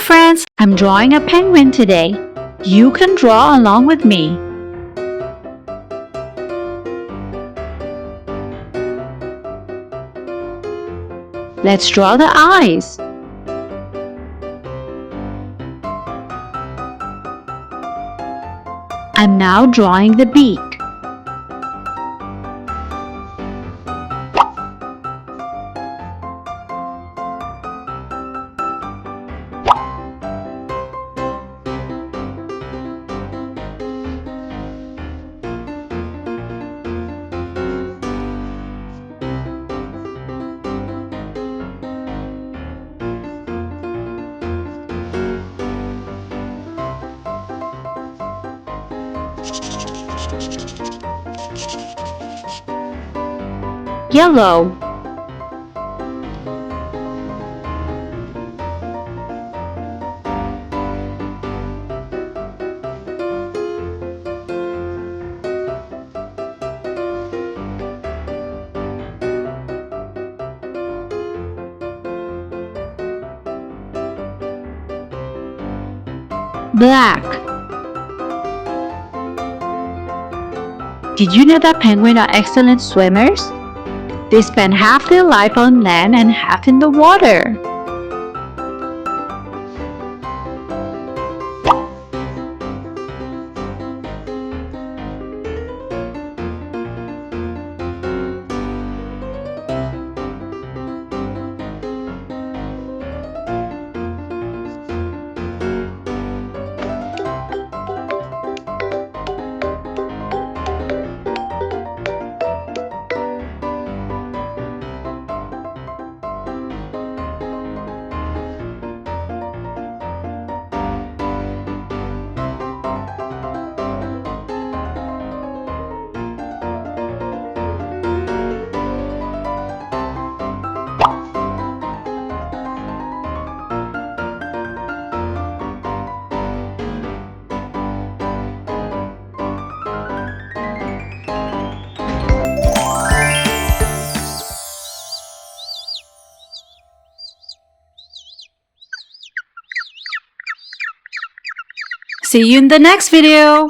friends, I'm drawing a penguin today. You can draw along with me. Let's draw the eyes. I'm now drawing the beak. Yellow. Black. Did you know that penguins are excellent swimmers? They spend half their life on land and half in the water. See you in the next video.